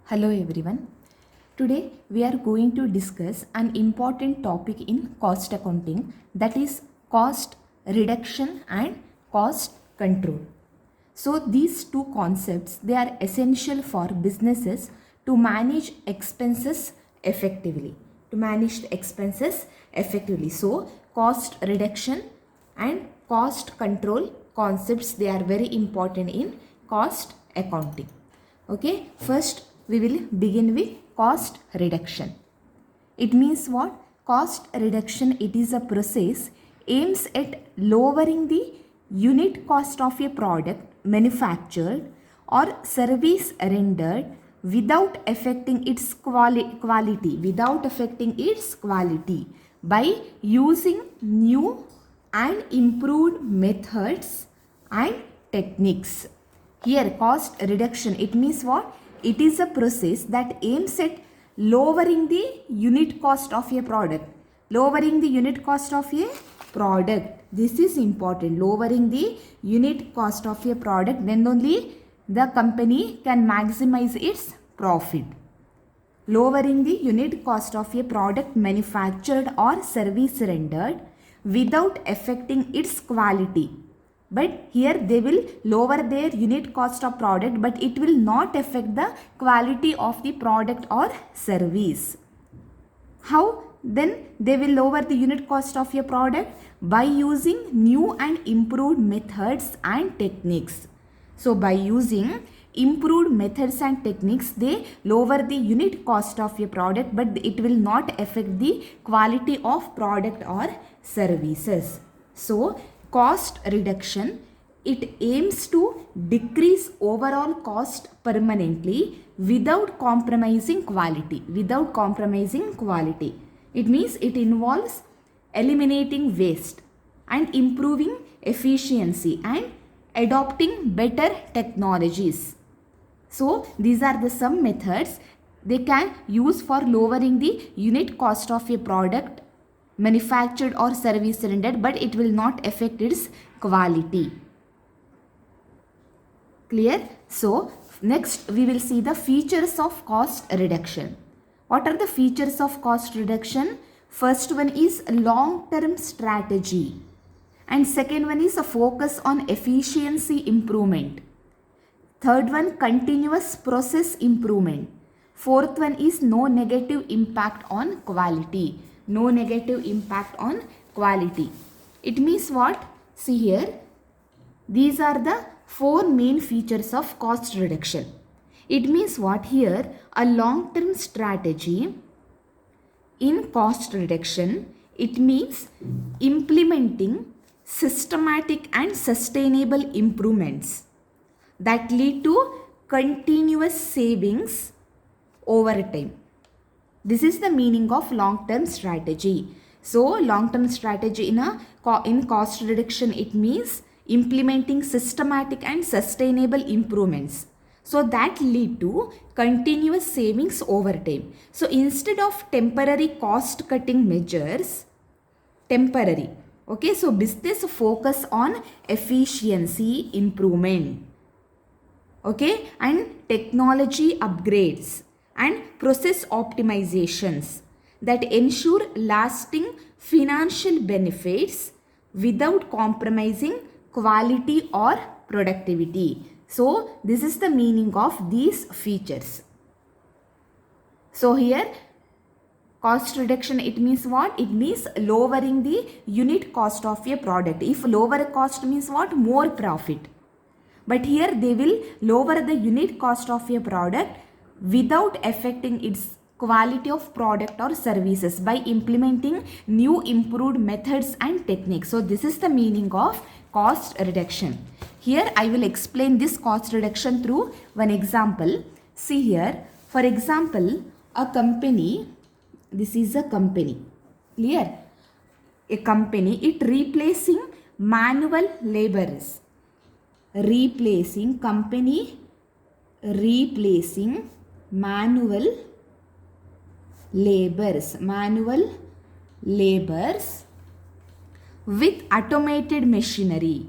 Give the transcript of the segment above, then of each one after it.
Hello everyone. Today we are going to discuss an important topic in cost accounting, that is cost reduction and cost control. So these two concepts, they are essential for businesses to manage expenses effectively. So cost reduction and cost control concepts, they are very important in cost accounting. Okay, first we will begin with cost reduction. It means what? Cost reduction, it is a process aims at lowering the unit cost of a product manufactured or service rendered without affecting its quality by using new and improved methods and techniques. Here cost reduction, it means what? It is a process that aims at lowering the unit cost of a product. This is important. Lowering the unit cost of a product, then only the company can maximize its profit. Lowering the unit cost of a product manufactured or service rendered without affecting its quality. But here they will lower their unit cost of product, but it will not affect the quality of the product or service. How then they will lower the unit cost of your product? By using new and improved methods and techniques. So by using improved methods and techniques, they lower the unit cost of your product, but it will not affect the quality of product or services. So cost reduction, it aims to decrease overall cost permanently without compromising quality. It means it involves eliminating waste and improving efficiency and adopting better technologies. So these are the some methods they can use for lowering the unit cost of a product manufactured or service rendered, but it will not affect its quality. Clear? So next we will see the features of cost reduction. What are the features of cost reduction? First one is long-term strategy, and second one is a focus on efficiency improvement. Third one, continuous process improvement. Fourth one is no negative impact on quality. It means what? See here, these are the four main features of cost reduction. It means what? Here a long-term strategy in cost reduction, it means implementing systematic and sustainable improvements that lead to continuous savings over time. This is the meaning of long-term strategy. So long-term strategy in cost reduction, it means implementing systematic and sustainable improvements so that lead to continuous savings over time. So instead of temporary cost cutting measures, so business focus on efficiency improvement, and technology upgrades and process optimizations that ensure lasting financial benefits without compromising quality or productivity. So this is the meaning of these features. So here cost reduction, it means what? It means lowering the unit cost of a product. If lower cost means what? More profit. But here they will lower the unit cost of a product without affecting its quality of product or services by implementing new improved methods and techniques. So this is the meaning of cost reduction. Here I will explain this cost reduction through one example. See here, for example, a company, this is a company, clear? A company, it replacing manual laborers. Replacing manual labors with automated machinery.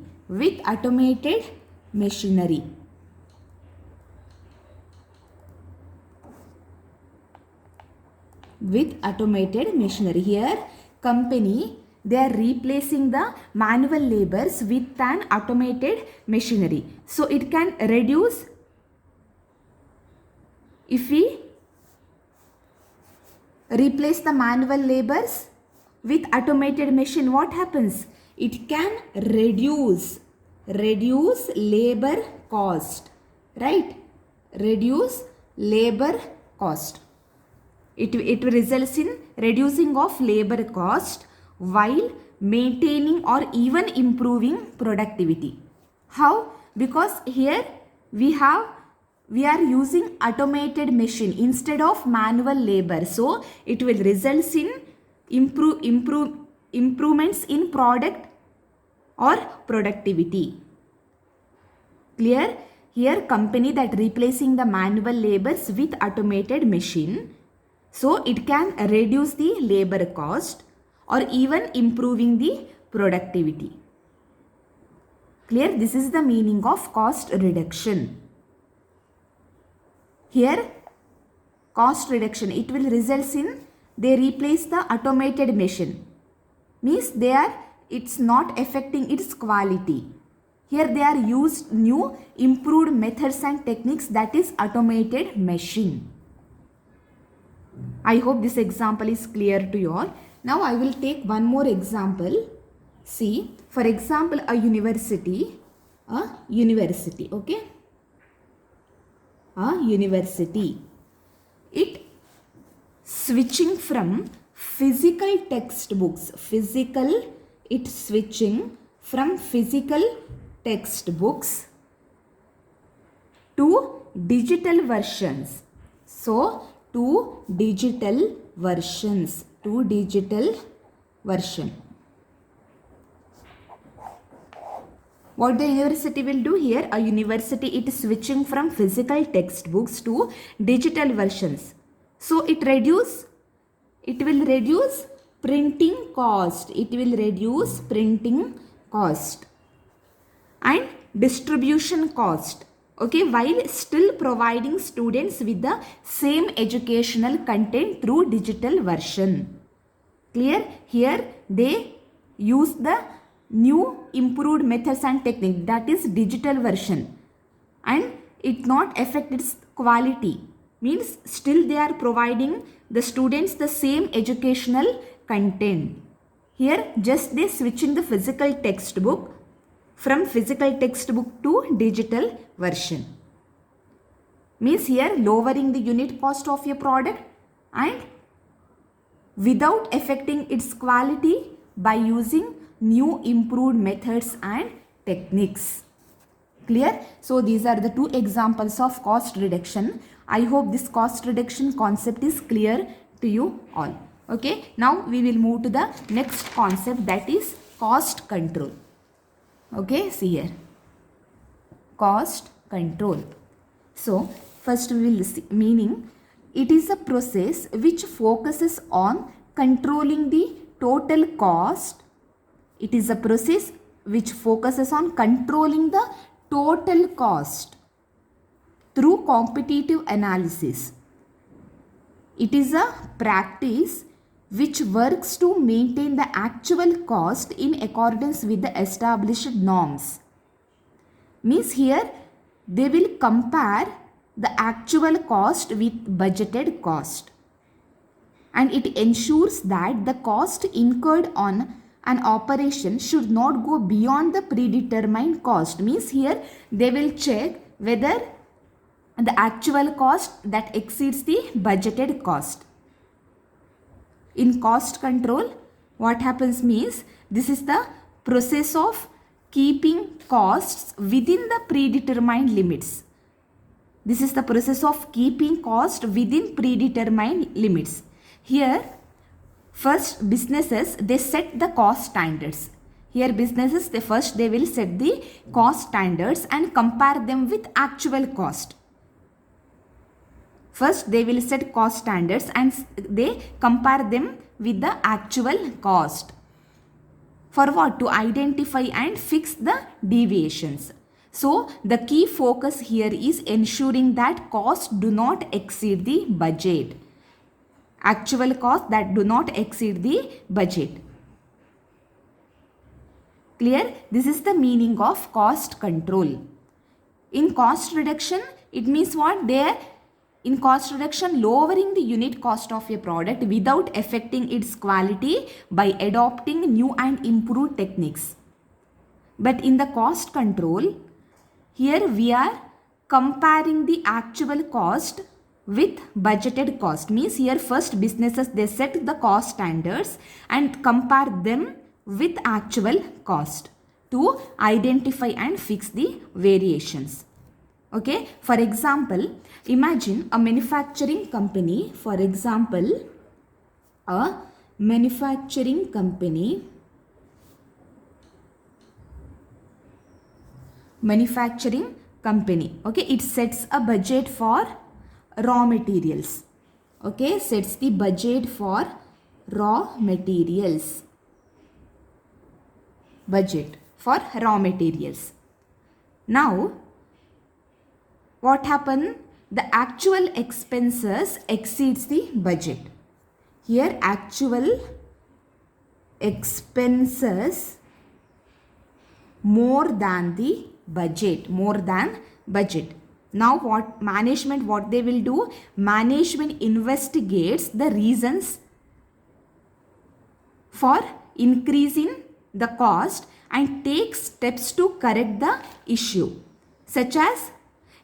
with automated machinery. Here company, they are replacing the manual labors with an automated machinery. So it can reduce, if we replace the manual labors with automated machine, what happens? It can reduce labor cost, right? Reduce labor cost. It results in reducing of labor cost while maintaining or even improving productivity. How? Because here we are using automated machine instead of manual labor. So it will result in improvements in product or productivity. Clear? Here company that replacing the manual labors with automated machine. So it can reduce the labor cost or even improving the productivity. Clear? This is the meaning of cost reduction. Here cost reduction, it will result in they replace the automated machine. Means it's not affecting its quality. Here they are used new improved methods and techniques, that is automated machine. I hope this example is clear to you all. Now I will take one more example. See, for example, a university, okay? A university. It switching from physical textbooks, it's switching from physical textbooks to digital versions. So to digital version. What the university will do here? A university, it is switching from physical textbooks to digital versions. So it will reduce printing cost. It will reduce printing cost and distribution cost. Okay, while still providing students with the same educational content through digital version. Clear? Here they use the new improved methods and technique, that is digital version, and it not affect its quality. Means still they are providing the students the same educational content. Here just they switching the physical textbook from physical textbook to digital version. Means here lowering the unit cost of your product and without affecting its quality by using new improved methods and techniques. Clear? So these are the two examples of cost reduction. I hope this cost reduction concept is clear to you all. Okay, now we will move to the next concept, that is cost control. Okay, see here, cost control. So first we will see meaning. It is a process which focuses on controlling the total cost. It is a process which focuses on controlling the total cost through competitive analysis. It is a practice which works to maintain the actual cost in accordance with the established norms. Means here they will compare the actual cost with budgeted cost, and it ensures that the cost incurred on an operation should not go beyond the predetermined cost. Means here they will check whether the actual cost that exceeds the budgeted cost. In cost control, what happens means this is the process of keeping costs within the predetermined limits. This is the process of keeping cost within predetermined limits. Here, first businesses, they set the cost standards. Here businesses, they will set the cost standards and compare them with actual cost. First they will set cost standards and they compare them with the actual cost. For what? To identify and fix the deviations. So the key focus here is ensuring that costs do not exceed the budget. actual cost that do not exceed the budget. Clear? This is the meaning of cost control. In cost reduction, it means what? In cost reduction, lowering the unit cost of a product without affecting its quality by adopting new and improved techniques. But in the cost control, here we are comparing the actual cost with budgeted cost. Means here first businesses, they set the cost standards and compare them with actual cost to identify and fix the variations. Okay, for example, imagine a manufacturing company. For example, a manufacturing company okay, it sets a budget for raw materials. Okay, sets the budget for raw materials. Budget for raw materials. Now, what happened? The actual expenses exceeds the budget. Here actual expenses more than the budget. Now what they will do? Management investigates the reasons for increasing the cost and takes steps to correct the issue, such as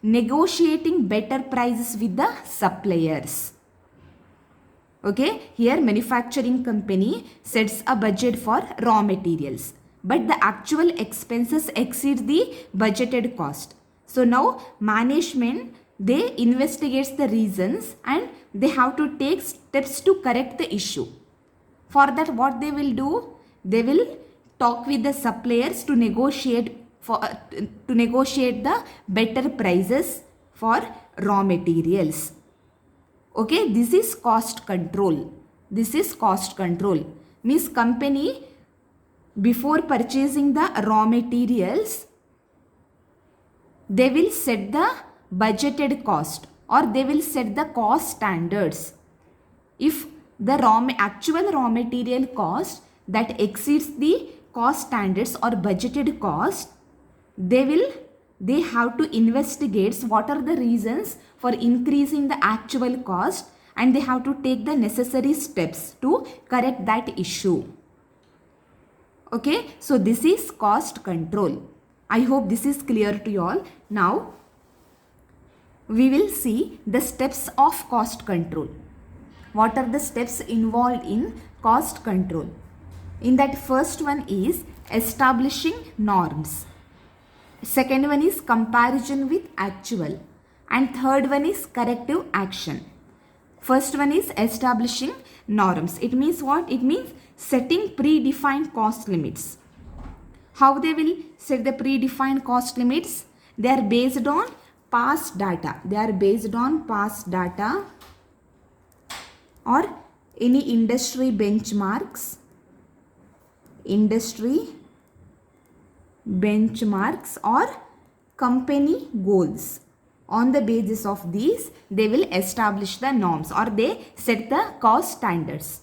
negotiating better prices with the suppliers. Okay, here manufacturing company sets a budget for raw materials, but the actual expenses exceed the budgeted cost. So now management, they investigates the reasons and they have to take steps to correct the issue. For that, what they will do? They will talk with the suppliers to negotiate the better prices for raw materials. Okay, this is cost control. Means company, before purchasing the raw materials, they will set the budgeted cost or they will set the cost standards. If the actual raw material cost that exceeds the cost standards or budgeted cost, they have to investigate what are the reasons for increasing the actual cost and they have to take the necessary steps to correct that issue. Okay, so this is cost control. I hope this is clear to you all. Now, we will see the steps of cost control. What are the steps involved in cost control? In that, first one is establishing norms. Second one is comparison with actual. And third one is corrective action. First one is establishing norms. It means what? It means setting predefined cost limits. How they will set the predefined cost limits? They are based on past data. Or any industry benchmarks. Or company goals. On the basis of these, they will establish the norms or they set the cost standards.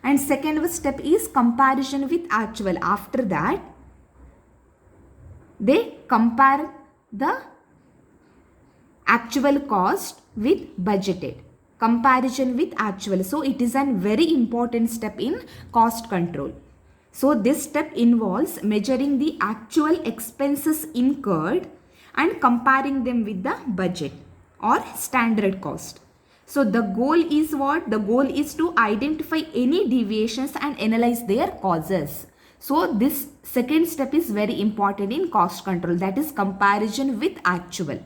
And second step is comparison with actual. After that, they compare the actual cost with budgeted. Comparison with actual. So it is a very important step in cost control. So this step involves measuring the actual expenses incurred and comparing them with the budget or standard cost. So the goal is what? The goal is to identify any deviations and analyze their causes. So this second step is very important in cost control, that is comparison with actual.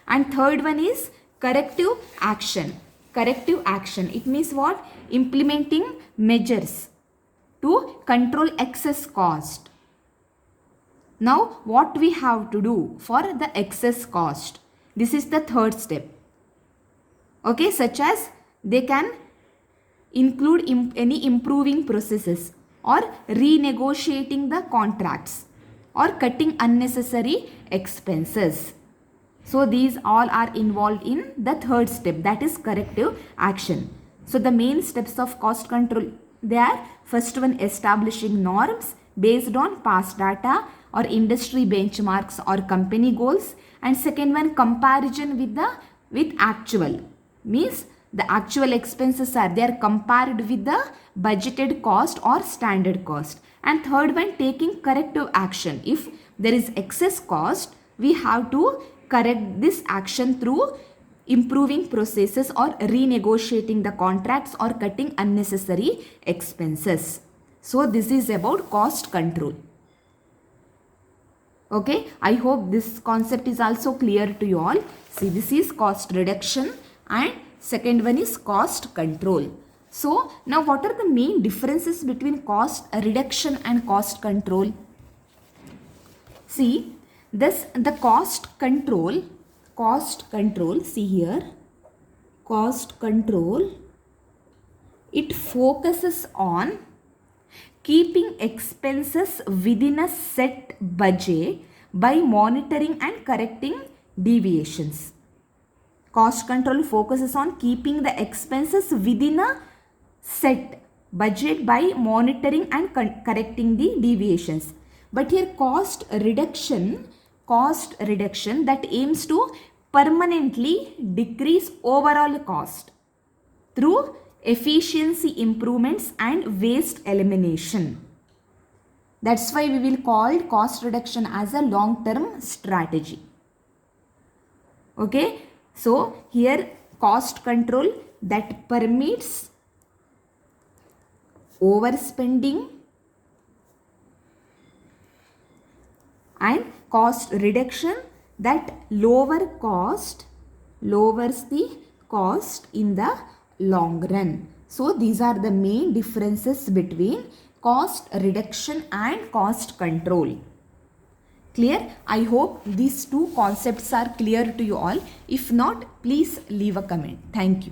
And third one is corrective action. It means what? Implementing measures to control excess cost. Now what we have to do for the excess cost? This is the third step. Okay, such as they can include any improving processes or renegotiating the contracts or cutting unnecessary expenses. So these all are involved in the third step, that is corrective action. So the main steps of cost control, they are: first one, establishing norms based on past data or industry benchmarks or company goals, and second one, comparison with actual, means the actual expenses are there compared with the budgeted cost or standard cost, and third one, taking corrective action. If there is excess cost, we have to correct this action through improving processes or renegotiating the contracts or cutting unnecessary expenses. So this is about cost control. Okay, I hope this concept is also clear to you all. See, this is cost reduction and second one is cost control. So now what are the main differences between cost reduction and cost control? See, this the cost control, see here, cost control, it focuses on keeping expenses within a set budget by monitoring and correcting deviations. Cost control focuses on keeping the expenses within a set budget by monitoring and correcting the deviations. But here cost reduction that aims to permanently decrease overall cost through efficiency improvements and waste elimination. That's why we will call cost reduction as a long-term strategy. Okay, so here cost control that permits overspending, and cost reduction that lowers the cost in the long run. So these are the main differences between cost reduction and cost control. Clear? I hope these two concepts are clear to you all. If not, please leave a comment. Thank you.